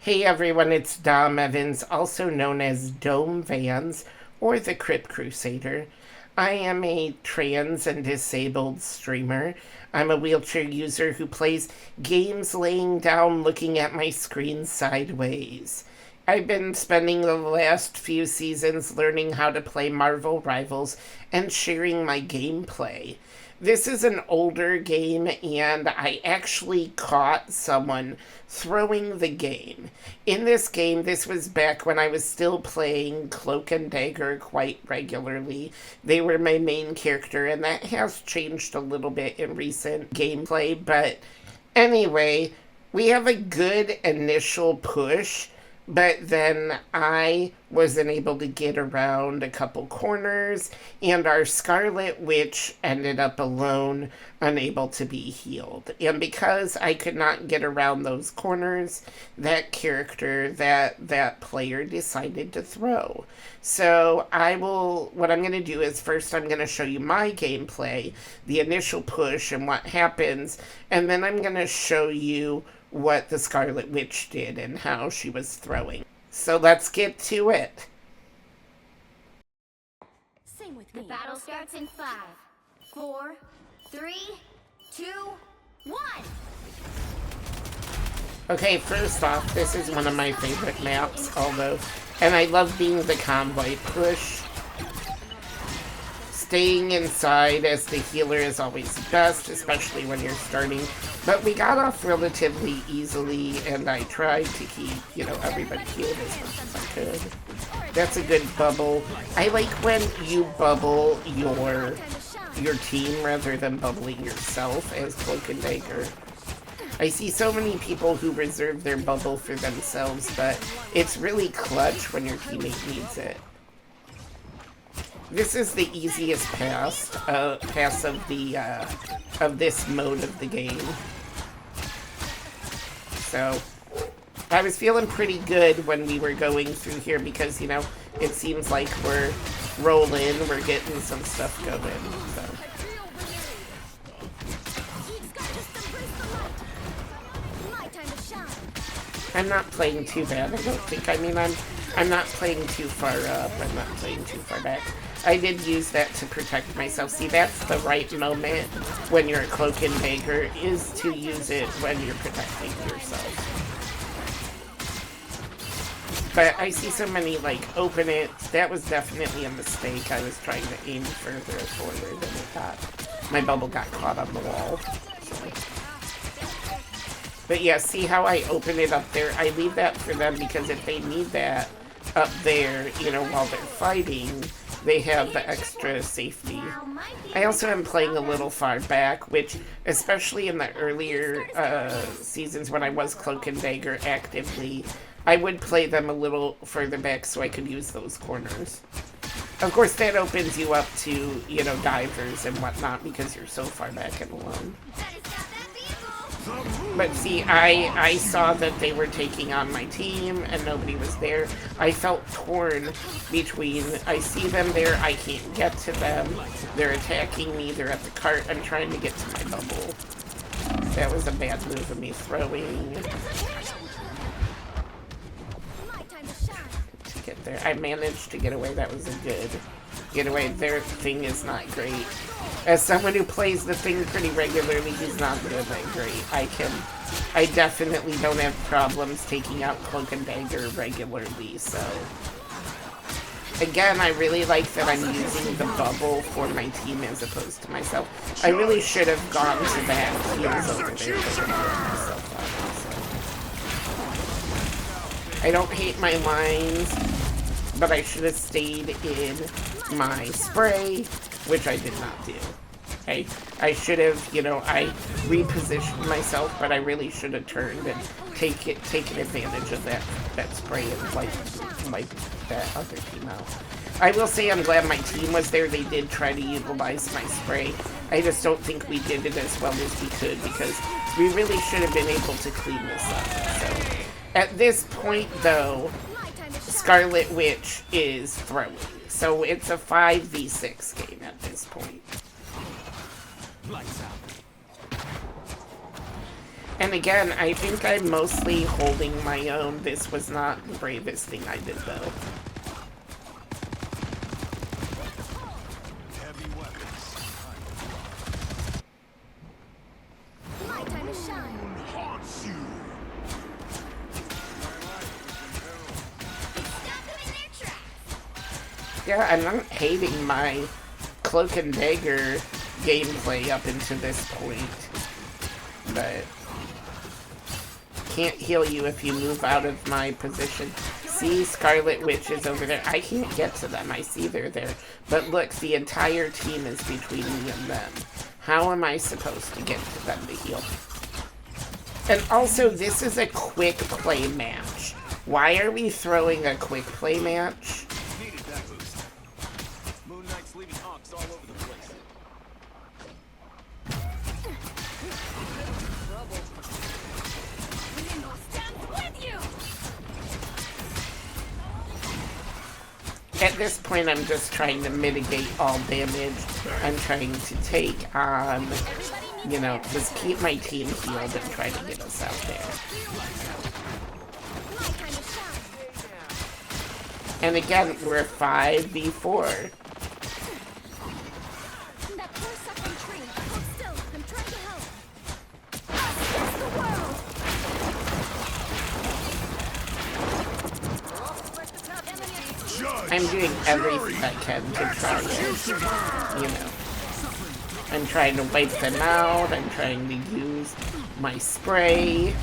Hey everyone, it's Dom Evans, also known as Dome Vans or the Crypt Crusader. I am a trans and disabled streamer. I'm a wheelchair user who plays games laying down looking at my screen sideways. I've been spending the last few seasons learning how to play Marvel Rivals and sharing my gameplay. This is an older game, and I actually caught someone throwing the game. In this game, this was back when I was still playing Cloak and Dagger quite regularly. They were my main character, and that has changed a little bit in recent gameplay, but anyway, we have a good initial push. But then I wasn't able to get around a couple corners, and our Scarlet Witch ended up alone, unable to be healed. And because I could not get around those corners, that character, that player decided to throw. So what I'm going to do is first I'm going to show you my gameplay, the initial push and what happens, and then I'm going to show you what the Scarlet Witch did and how she was throwing. So let's get to it. Sing with me. The battle starts in 5, 4, 3, 2, 1. Okay, first off, this is one of my favorite maps, and I love being the convoy push. Staying inside as the healer is always best, especially when you're starting. But we got off relatively easily, and I tried to keep, everybody healed as much as I could. That's a good bubble. I like when you bubble your team rather than bubbling yourself as Cloak and Dagger. I see so many people who reserve their bubble for themselves, but it's really clutch when your teammate needs it. This is the easiest pass of this mode of the game. So, I was feeling pretty good when we were going through here because, it seems like we're rolling, we're getting some stuff going, so. I'm not playing too bad, I don't think. I'm not playing too far up, I'm not playing too far back. I did use that to protect myself. See, that's the right moment when you're a Cloak and Dagger, is to use it when you're protecting yourself. But I see so many, open it. That was definitely a mistake. I was trying to aim further forward than it got. My bubble got caught on the wall. So. But yeah, see how I open it up there? I leave that for them because if they need that up there, while they're fighting, they have the extra safety. I also am playing a little far back, which, especially in the earlier seasons when I was Cloak and Dagger actively, I would play them a little further back so I could use those corners. Of course, that opens you up to, divers and whatnot because you're so far back and alone. But see, I saw that they were taking on my team and nobody was there. I felt torn between, I see them there, I can't get to them. They're attacking me, they're at the cart, I'm trying to get to my bubble. That was a bad move of me throwing. To get there. I managed to get away, that was a good getaway. Their thing is not great. As someone who plays the thing pretty regularly, he's not really that great. I definitely don't have problems taking out Cloak and Dagger regularly, so. Again, I really like that I'm using the bubble for my team as opposed to myself. I really should have gone to that heals over there to myself on, so. I don't hate my lines, but I should have stayed in my spray, which I did not do. I should have, I repositioned myself, but I really should have turned and taken advantage of that spray and wipe that other team out. I will say I'm glad my team was there. They did try to utilize my spray. I just don't think we did it as well as we could because we really should have been able to clean this up. So at this point, though, Scarlet Witch is throwing. So it's a 5v6 game at this point. And again, I think I'm mostly holding my own. This was not the bravest thing I did, though. Heavy weapons. My time to shine. Haunts you. Stop them in their tracks. Yeah, I'm not hating my cloak and dagger gameplay up until this point. But can't heal you if you move out of my position. See, Scarlet Witch is over there. I can't get to them. I see they're there. But look, the entire team is between me and them. How am I supposed to get to them to heal? And also, this is a quick play match. Why are we throwing a quick play match? Needed that boost. Moon Knight's leaving honks all over the place. Stand with you. At this point, I'm just trying to mitigate all damage. I'm trying to take on, you know, just keep my team healed and try to get us out there. My time to shine. And again, we're 5v4. That poor suffering tree. Hold still. I'm trying to help. Us against the world. Judge. I'm doing everything I can to try to, you know. I'm trying to wipe them out. I'm trying to use my spray.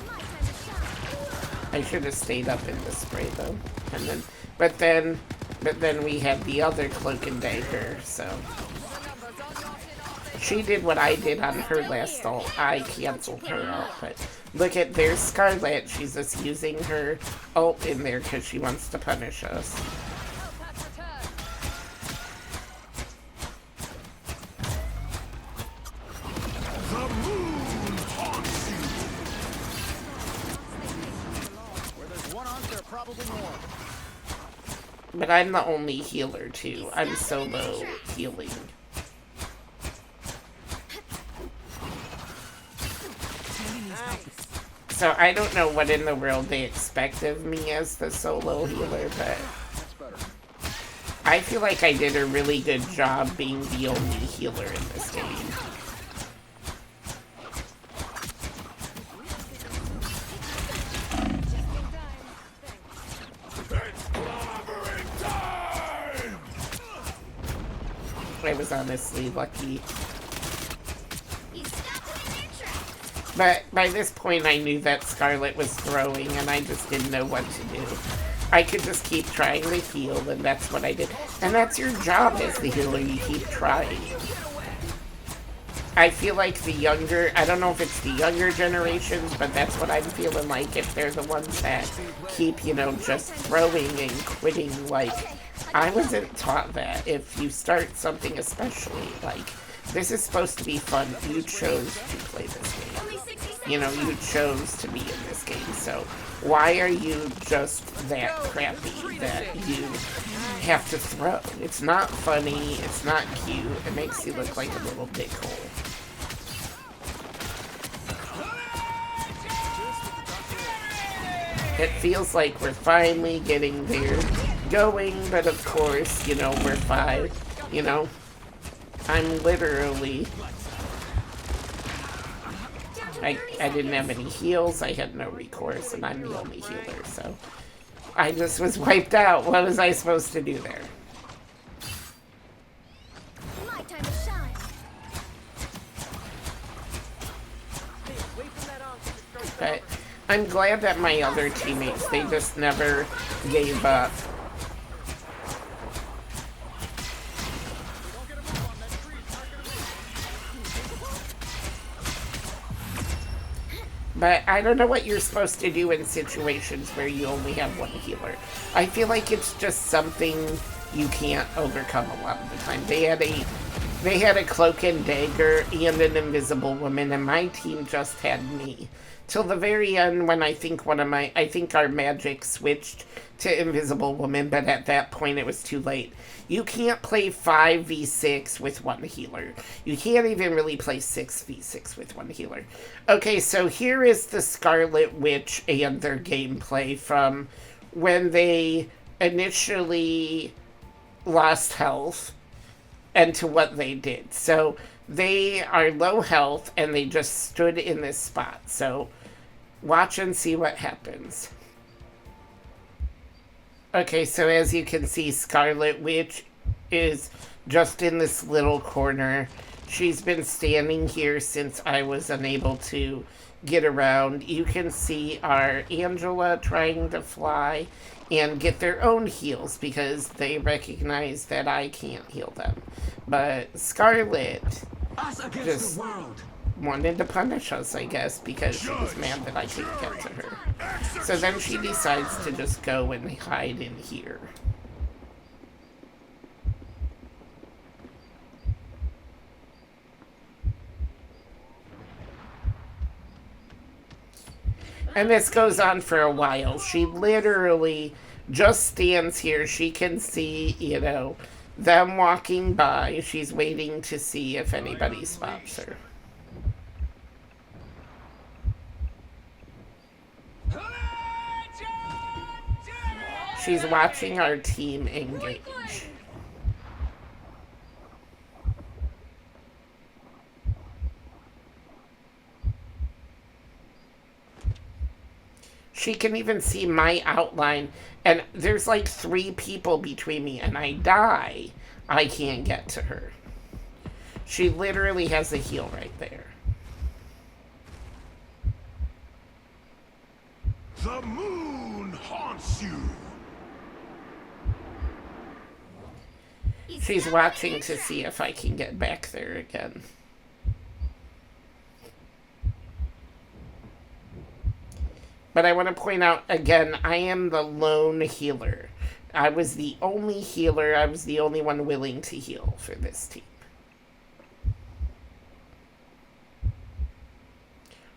My time to shine. I should have stayed up in the spray though. And then, but then we had the other cloak and dagger, so. She did what I did on her last ult. I canceled her ult, but look at, there's Scarlet. She's just using her ult in there because she wants to punish us. The moon haunts you. Where there's one hunt, there are probably more. But I'm the only healer too. I'm solo healing. So I don't know what in the world they expect of me as the solo healer, but That's better. I feel like I did a really good job being the only healer in this game. It's clobbering time! I was honestly lucky. You stop them in their tracks. But by this point I knew that Scarlet was throwing and I just didn't know what to do. I could just keep trying to heal and that's what I did. And that's your job as the healer, you keep trying. I feel like the younger, I don't know if it's the younger generations, but that's what I'm feeling like if they're the ones that keep, you know, just throwing and quitting. Like, I wasn't taught that. If you start something especially, like, this is supposed to be fun. You chose to play this game. Only 60 seconds. You know, you chose to be in this game, so why are you just that crappy that you have to throw? It's not funny, it's not cute, it makes you look like a little dickhole. It feels like we're finally getting there, going, but of course, you know, we're 5, you know, I'm literally, I didn't have any heals, I had no recourse, and I'm the only healer, so I just was wiped out. What was I supposed to do there? My time to shine. But I'm glad that my other teammates, they just never gave up. But I don't know what you're supposed to do in situations where you only have one healer. I feel like it's just something you can't overcome a lot of the time. They had a cloak and dagger and an invisible woman, and my team just had me. Till the very end, when I think our magic switched to invisible woman, but at that point it was too late. You can't play 5v6 with one healer. You can't even really play 6v6 with one healer. Okay, so here is the Scarlet Witch and their gameplay from when they initially lost health and to what they did. So they are low health and they just stood in this spot. So watch and see what happens. Okay, so as you can see, Scarlet Witch is just in this little corner. She's been standing here since I was unable to get around. You can see our Angela trying to fly and get their own heals because they recognize that I can't heal them. But Scarlet just wanted to punish us, I guess, because she was mad that I couldn't get to her. So then she decides to just go and hide in here. And this goes on for a while. She literally just stands here. She can see, you know, them walking by. She's waiting to see if anybody spots her. She's watching our team engage. She can even see my outline, and there's like 3 people between me, and I die. I can't get to her. She literally has a heal right there. The moon haunts you. She's watching to see if I can get back there again. But I want to point out again, I am the lone healer. I was the only healer. I was the only one willing to heal for this team.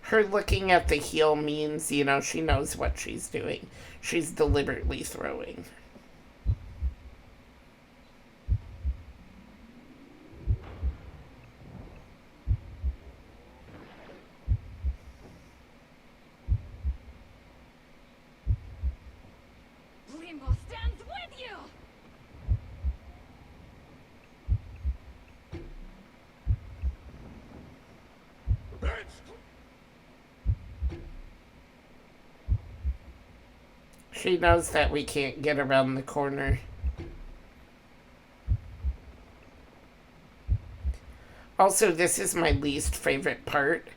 Her looking at the heal means, you know, she knows what she's doing. She's deliberately throwing. Stands with you. She knows that we can't get around the corner. Also, this is my least favorite part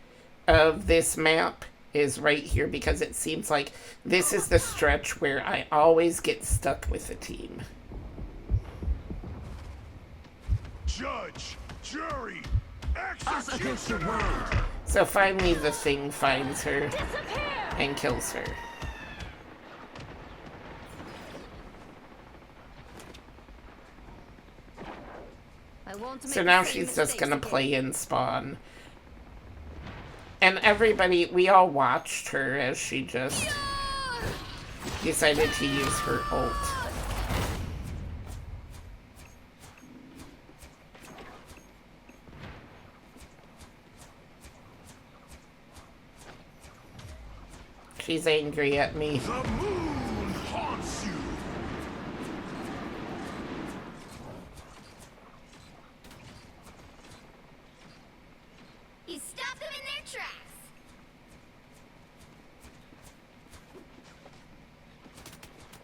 of this map, is right here, because it seems like this is the stretch where I always get stuck with the team. Judge, jury, executioner. So finally the thing finds her and kills her. So now she's just gonna play in spawn. And everybody, we all watched her as she just decided to use her ult. She's angry at me. The moon haunts you. He stopped them in their tracks.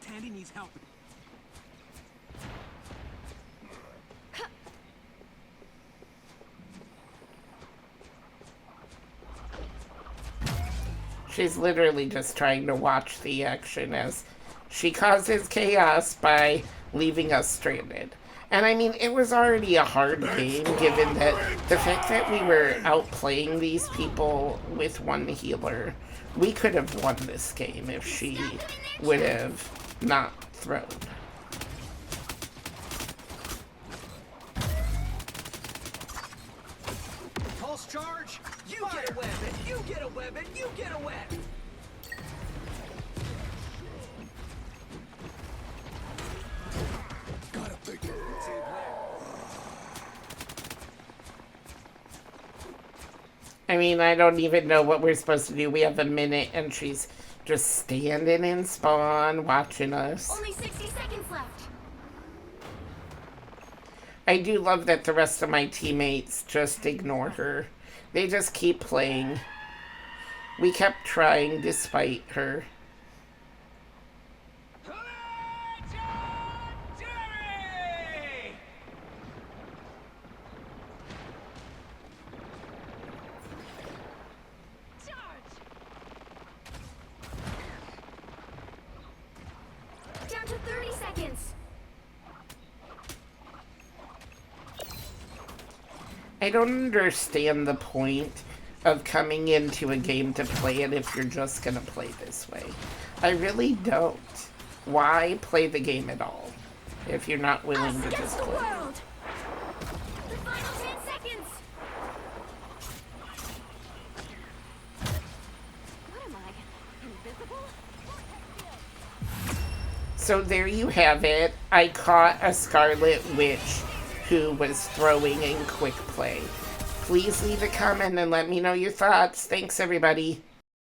Tandy needs help. She's literally just trying to watch the action as she causes chaos by leaving us stranded. And I mean, it was already a hard game, given that the fact that we were outplaying these people with one healer. We could have won this game if she would have not thrown. false charge. You get a weapon. You get a weapon. You get a weapon. Got a big one. I mean, I don't even know what we're supposed to do. We have a minute and she's just standing in spawn watching us. Only 60 seconds left. I do love that the rest of my teammates just ignore her. They just keep playing. We kept trying despite her. Down to 30 seconds. I don't understand the point of coming into a game to play it if you're just gonna play this way. I really don't. Why play the game at all if you're not willing to just the play? world. The final 10 seconds. What am I? Invisible? So there you have it. I caught a Scarlet Witch who was throwing in quick play. Please leave a comment and let me know your thoughts. Thanks, everybody.